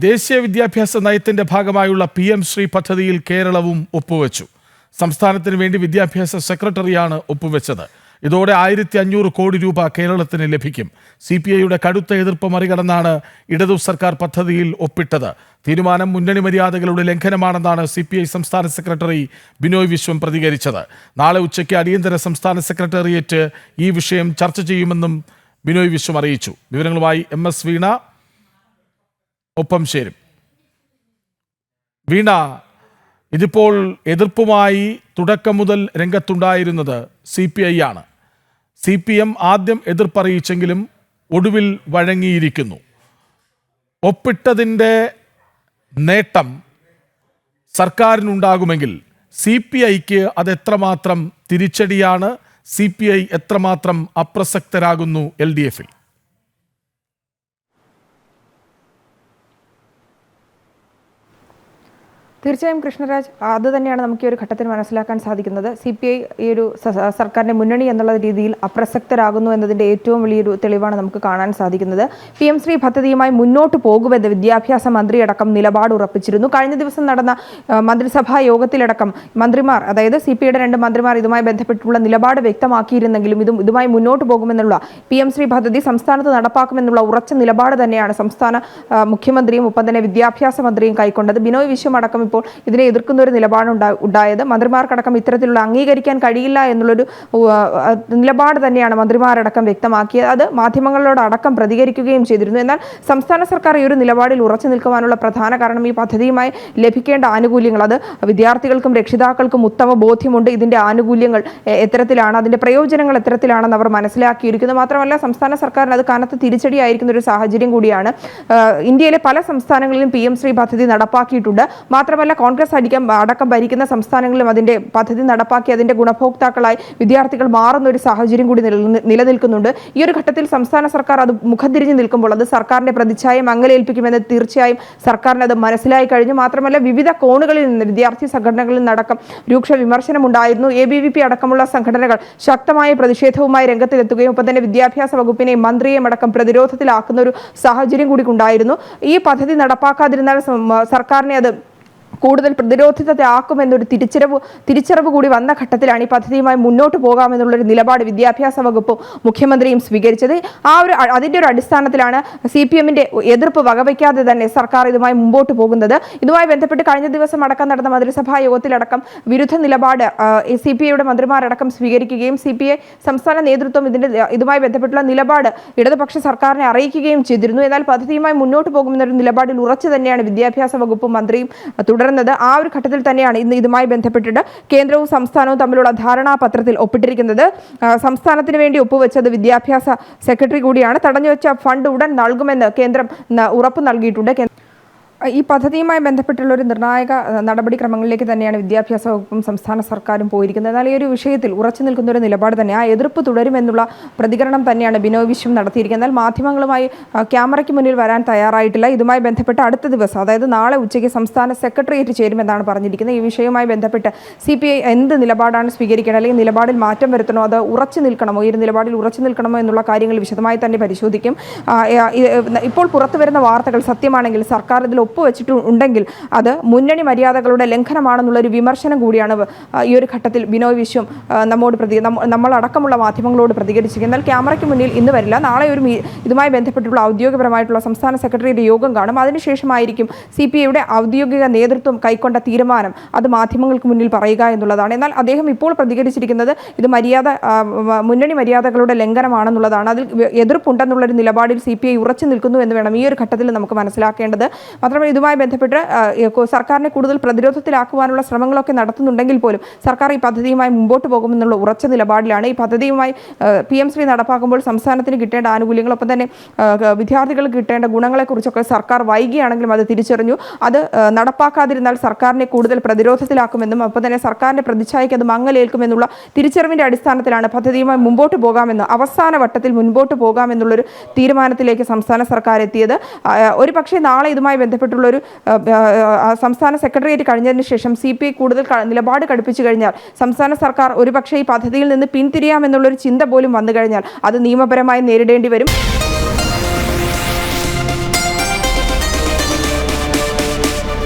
ദേശീയ വിദ്യാഭ്യാസ നയത്തിന്റെ ഭാഗമായുള്ള PM ശ്രീ പദ്ധതിയിൽ കേരളവും ഒപ്പുവെച്ചു. സംസ്ഥാനത്തിന് വേണ്ടി വിദ്യാഭ്യാസ സെക്രട്ടറിയാണ് ഒപ്പുവെച്ചത്. ഇതോടെ 1500 കോടി രൂപ കേരളത്തിന് ലഭിക്കും. CPIയുടെ കടുത്ത എതിർപ്പ് മറികടന്നാണ് ഇടതു സർക്കാർ പദ്ധതിയിൽ ഒപ്പിട്ടത്. തീരുമാനം മുന്നണി മര്യാദകളുടെ ലംഘനമാണെന്നാണ് CPI സംസ്ഥാന സെക്രട്ടറി ബിനോയ് വിശ്വം പ്രതികരിച്ചത്. നാളെ ഉച്ചയ്ക്ക് അടിയന്തര സംസ്ഥാന സെക്രട്ടേറിയറ്റ് ഈ വിഷയം ചർച്ച ചെയ്യുമെന്നും ബിനോയ് വിശ്വം അറിയിച്ചു. വിവരങ്ങളുമായി MS വീണ ഒപ്പം ചേരും. വീണ, ഇതിപ്പോൾ എതിർപ്പുമായി തുടക്കം മുതൽ രംഗത്തുണ്ടായിരുന്നത് CPI ആണ്. CPM ആദ്യം എതിർപ്പറിയിച്ചെങ്കിലും ഒടുവിൽ വഴങ്ങിയിരിക്കുന്നു. ഒപ്പിട്ടതിൻ്റെ നേട്ടം സർക്കാരിനുണ്ടാകുമെങ്കിൽ CPIക്ക് അത് എത്രമാത്രം തിരിച്ചടിയാണ്? CPI എത്രമാത്രം അപ്രസക്തരാകുന്നു LDFൽ? തീർച്ചയായും കൃഷ്ണരാജ്, അത് തന്നെയാണ് നമുക്ക് ഈ ഒരു ഘട്ടത്തിൽ മനസ്സിലാക്കാൻ സാധിക്കുന്നത്. CPI ഈ ഒരു സർക്കാരിൻ്റെ മുന്നണി എന്നുള്ള രീതിയിൽ അപ്രസക്തരാകുന്നു എന്നതിൻ്റെ ഏറ്റവും വലിയൊരു തെളിവാണ് നമുക്ക് കാണാൻ സാധിക്കുന്നത്. PM ശ്രീ പദ്ധതിയുമായി മുന്നോട്ട് പോകുമെന്ന് വിദ്യാഭ്യാസ മന്ത്രിയടക്കം നിലപാട് ഉറപ്പിച്ചിരുന്നു. കഴിഞ്ഞ ദിവസം നടന്ന മന്ത്രിസഭാ യോഗത്തിലടക്കം മന്ത്രിമാർ, അതായത് CPIയുടെ 2 മന്ത്രിമാർ ഇതുമായി ബന്ധപ്പെട്ടുള്ള നിലപാട് വ്യക്തമാക്കിയിരുന്നെങ്കിലും ഇതുമായി മുന്നോട്ട് പോകുമെന്നുള്ള PM ശ്രീ പദ്ധതി സംസ്ഥാനത്ത് നടപ്പാക്കുമെന്നുള്ള ഉറച്ച നിലപാട് തന്നെയാണ് സംസ്ഥാന മുഖ്യമന്ത്രിയും ഒപ്പം തന്നെ വിദ്യാഭ്യാസ മന്ത്രിയും കൈക്കൊണ്ടത്. ബിനോയ് വിശ്വം അടക്കം ഇതിനെ എതിർക്കുന്ന ഒരു നിലപാട് ഉണ്ടായത്. മന്ത്രിമാർക്കടക്കം ഇത്തരത്തിലുള്ള അംഗീകരിക്കാൻ കഴിയില്ല എന്നുള്ളൊരു നിലപാട് തന്നെയാണ് മന്ത്രിമാരടക്കം വ്യക്തമാക്കിയത്. അത് മാധ്യമങ്ങളോടടക്കം പ്രതികരിക്കുകയും ചെയ്തിരുന്നു. എന്നാൽ സംസ്ഥാന സർക്കാർ ഈ ഒരു നിലപാടിൽ ഉറച്ചു നിൽക്കുവാനുള്ള പ്രധാന കാരണം ഈ പദ്ധതിയുമായി ലഭിക്കേണ്ട ആനുകൂല്യങ്ങൾ, അത് വിദ്യാർത്ഥികൾക്കും രക്ഷിതാക്കൾക്കും ഉത്തമ ബോധ്യമുണ്ട്. ഇതിന്റെ ആനുകൂല്യങ്ങൾ എത്തരത്തിലാണ്, അതിന്റെ പ്രയോജനങ്ങൾ എത്തരത്തിലാണെന്ന് അവർ മനസ്സിലാക്കിയിരിക്കുന്നു. മാത്രമല്ല സംസ്ഥാന സർക്കാരിന് അത് കനത്ത തിരിച്ചടിയായിരിക്കുന്ന ഒരു സാഹചര്യം കൂടിയാണ്. ഇന്ത്യയിലെ പല സംസ്ഥാനങ്ങളിലും PM ശ്രീ പദ്ധതി നടപ്പാക്കിയിട്ടുണ്ട്. മാത്രമല്ല കോൺഗ്രസ് അടക്കം ഭരിക്കുന്ന സംസ്ഥാനങ്ങളിലും അതിന്റെ പദ്ധതി നടപ്പാക്കി അതിന്റെ ഗുണഭോക്താക്കളായി വിദ്യാർത്ഥികൾ മാറുന്ന ഒരു സാഹചര്യം കൂടി നിലനിൽക്കുന്നുണ്ട്. ഈ ഒരു ഘട്ടത്തിൽ സംസ്ഥാന സർക്കാർ അത് മുഖംതിരിഞ്ഞ് നിൽക്കുമ്പോൾ അത് സർക്കാരിന്റെ പ്രതിച്ഛായ മങ്ങലേൽപ്പിക്കുമെന്ന് തീർച്ചയായും സർക്കാരിന് അത് മനസ്സിലായി കഴിഞ്ഞു. മാത്രമല്ല വിവിധ കോണുകളിൽ നിന്ന് വിദ്യാർത്ഥി സംഘടനകളിൽ നിന്നടക്കം രൂക്ഷ വിമർശനമുണ്ടായിരുന്നു. ABVP അടക്കമുള്ള സംഘടനകൾ ശക്തമായ പ്രതിഷേധവുമായി രംഗത്തിലെത്തുകയും ഒപ്പം തന്നെ വിദ്യാഭ്യാസ വകുപ്പിനെയും മന്ത്രിയെയും അടക്കം പ്രതിരോധത്തിലാക്കുന്ന ഒരു സാഹചര്യം കൂടി ഉണ്ടായിരുന്നു. ഈ പദ്ധതി നടപ്പാക്കാതിരുന്നാൽ സർക്കാരിനെ അത് കൂടുതൽ പ്രതിരോധിതരാക്കുമെന്നൊരു തിരിച്ചറിവ് കൂടി വന്ന ഘട്ടത്തിലാണ് ഈ പദ്ധതിയുമായി മുന്നോട്ട് പോകാമെന്നുള്ളൊരു നിലപാട് വിദ്യാഭ്യാസ വകുപ്പും മുഖ്യമന്ത്രിയും സ്വീകരിച്ചത്. അതിൻ്റെ ഒരു അടിസ്ഥാനത്തിലാണ് CPMന്റെ എതിർപ്പ് വകവയ്ക്കാതെ തന്നെ സർക്കാർ ഇതുമായി മുമ്പോട്ട് പോകുന്നത്. ഇതുമായി ബന്ധപ്പെട്ട് കഴിഞ്ഞ ദിവസം അടക്കം നടന്ന മന്ത്രിസഭാ യോഗത്തിലടക്കം വിരുദ്ധ നിലപാട് CPIയുടെ മന്ത്രിമാരടക്കം സ്വീകരിക്കുകയും CPI സംസ്ഥാന നേതൃത്വം ഇതുമായി ബന്ധപ്പെട്ടുള്ള നിലപാട് ഇടതുപക്ഷ സർക്കാരിനെ അറിയിക്കുകയും ചെയ്തിരുന്നു. എന്നാൽ പദ്ധതിയുമായി മുന്നോട്ട് പോകുമെന്നൊരു നിലപാടിൽ ഉറച്ചു തന്നെയാണ് വിദ്യാഭ്യാസ വകുപ്പും മന്ത്രിയും തുടർന്നത്. ആ ഒരു ഘട്ടത്തിൽ തന്നെയാണ് ഇന്ന് ഇതുമായി ബന്ധപ്പെട്ടിട്ട് കേന്ദ്രവും സംസ്ഥാനവും തമ്മിലുള്ള ധാരണാപത്രത്തിൽ ഒപ്പിട്ടിരിക്കുന്നത്. സംസ്ഥാനത്തിന് വേണ്ടി ഒപ്പുവെച്ചത് വിദ്യാഭ്യാസ സെക്രട്ടറി കൂടിയാണ്. തടഞ്ഞുവെച്ച ഫണ്ട് ഉടൻ നൽകുമെന്ന് കേന്ദ്രം ഉറപ്പ് നൽകിയിട്ടുണ്ട്. ഈ പദ്ധതിയുമായി ബന്ധപ്പെട്ടുള്ള ഒരു നിർണായക നടപടിക്രമങ്ങളിലേക്ക് തന്നെയാണ് വിദ്യാഭ്യാസ വകുപ്പും സംസ്ഥാന സർക്കാരും പോയിരിക്കുന്നത്. എന്നാൽ ഈ ഒരു വിഷയത്തിൽ ഉറച്ചു നിൽക്കുന്ന ഒരു നിലപാട് തന്നെ, ആ എതിർപ്പ് തുടരുമെന്നുള്ള പ്രതികരണം തന്നെയാണ് ബിനോയ് വിശ്വം നടത്തിയിരിക്കുന്നത്. എന്നാൽ മാധ്യമങ്ങളുമായി ക്യാമറയ്ക്ക് മുന്നിൽ വരാൻ തയ്യാറായിട്ടില്ല. ഇതുമായി ബന്ധപ്പെട്ട് അടുത്ത ദിവസം, അതായത് നാളെ ഉച്ചയ്ക്ക് സംസ്ഥാന സെക്രട്ടേറിയറ്റ് ചേരുമെന്നാണ് പറഞ്ഞിരിക്കുന്നത്. ഈ വിഷയവുമായി ബന്ധപ്പെട്ട് CPI എന്ത് നിലപാടാണ് സ്വീകരിക്കേണ്ടത്, അല്ലെങ്കിൽ നിലപാടിൽ മാറ്റം വരുത്തണോ, അത് ഉറച്ചു നിൽക്കണമോ, ഈ ഒരു നിലപാടിൽ ഉറച്ചു നിൽക്കണമോ എന്നുള്ള കാര്യങ്ങൾ വിശദമായി തന്നെ പരിശോധിക്കും. ഇപ്പോൾ പുറത്തു വരുന്ന വാർത്തകൾ സത്യമാണെങ്കിൽ സർക്കാർ ഇതിൽ ഒപ്പുവെച്ചിട്ടുണ്ടെങ്കിൽ അത് മുന്നണി മര്യാദകളുടെ ലംഘനമാണെന്നുള്ളൊരു വിമർശനം കൂടിയാണ് ഈ ഒരു ഘട്ടത്തിൽ ബിനോയ് വിശ്വം നമ്മളടക്കമുള്ള മാധ്യമങ്ങളോട് പ്രതികരിച്ചിരിക്കുന്നത്. എന്നാൽ ക്യാമറയ്ക്ക് മുന്നിൽ ഇന്ന് വരില്ല. നാളെ ഒരു ഇതുമായി ബന്ധപ്പെട്ടുള്ള ഔദ്യോഗികപരമായിട്ടുള്ള സംസ്ഥാന സെക്രട്ടറിയുടെ യോഗം കാണും. അതിനുശേഷമായിരിക്കും CPIയുടെ ഔദ്യോഗിക നേതൃത്വം കൈക്കൊണ്ട തീരുമാനം അത് മാധ്യമങ്ങൾക്ക് മുന്നിൽ പറയുക എന്നുള്ളതാണ്. എന്നാൽ അദ്ദേഹം ഇപ്പോൾ പ്രതികരിച്ചിരിക്കുന്നത് ഇത് മുന്നണി മര്യാദകളുടെ ലംഘനമാണെന്നുള്ളതാണ്. അതിൽ എതിർപ്പുണ്ടെന്നുള്ളൊരു നിലപാടിൽ CPI ഉറച്ചു നിൽക്കുന്നു എന്ന് വേണം ഈ ഒരു ഘട്ടത്തിൽ നമുക്ക് മനസ്സിലാക്കേണ്ടത്. മാത്രമല്ല ഇതുമായി ബന്ധപ്പെട്ട് സർക്കാരിനെ കൂടുതൽ പ്രതിരോധത്തിലാക്കുവാനുള്ള ശ്രമങ്ങളൊക്കെ നടത്തുന്നുണ്ടെങ്കിൽ പോലും സർക്കാർ ഈ പദ്ധതിയുമായി മുമ്പോട്ട് പോകുമെന്നുള്ള ഉറച്ച നിലപാടിലാണ്. ഈ പദ്ധതിയുമായി PM ശ്രീ നടപ്പാക്കുമ്പോൾ സംസ്ഥാനത്തിന് കിട്ടേണ്ട ആനുകൂല്യങ്ങളൊപ്പം തന്നെ വിദ്യാർത്ഥികൾക്ക് കിട്ടേണ്ട ഗുണങ്ങളെക്കുറിച്ചൊക്കെ സർക്കാർ വൈകിയാണെങ്കിലും അത് തിരിച്ചറിഞ്ഞു. അത് നടപ്പാക്കാതിരുന്നാൽ സർക്കാരിനെ കൂടുതൽ പ്രതിരോധത്തിലാക്കുമെന്നും ഒപ്പം തന്നെ സർക്കാരിന്റെ പ്രതിച്ഛായയ്ക്ക് അത് മങ്ങലേൽക്കുമെന്നുള്ള തിരിച്ചറിവിന്റെ അടിസ്ഥാനത്തിലാണ് പദ്ധതിയുമായി മുമ്പോട്ട് പോകാമെന്ന്, അവസാന വട്ടത്തിൽ മുൻപോട്ട് പോകാമെന്നുള്ളൊരു തീരുമാനത്തിലേക്ക് സംസ്ഥാന സർക്കാർ എത്തിയത്. ഒരു പക്ഷേ നാളെ ഇതുമായി ബന്ധപ്പെട്ടുള്ളൊരു സംസ്ഥാന സെക്രട്ടേറിയറ്റ് കഴിഞ്ഞതിന് ശേഷം CPI കൂടുതൽ നിലപാട് കടുപ്പിച്ചു കഴിഞ്ഞാൽ സംസ്ഥാന സർക്കാർ ഒരുപക്ഷേ ഈ പദ്ധതിയിൽ നിന്ന് പിന്തിരിയാമെന്നുള്ളൊരു ചിന്ത പോലും വന്നു കഴിഞ്ഞാൽ അത് നിയമപരമായി നേരിടേണ്ടി വരും.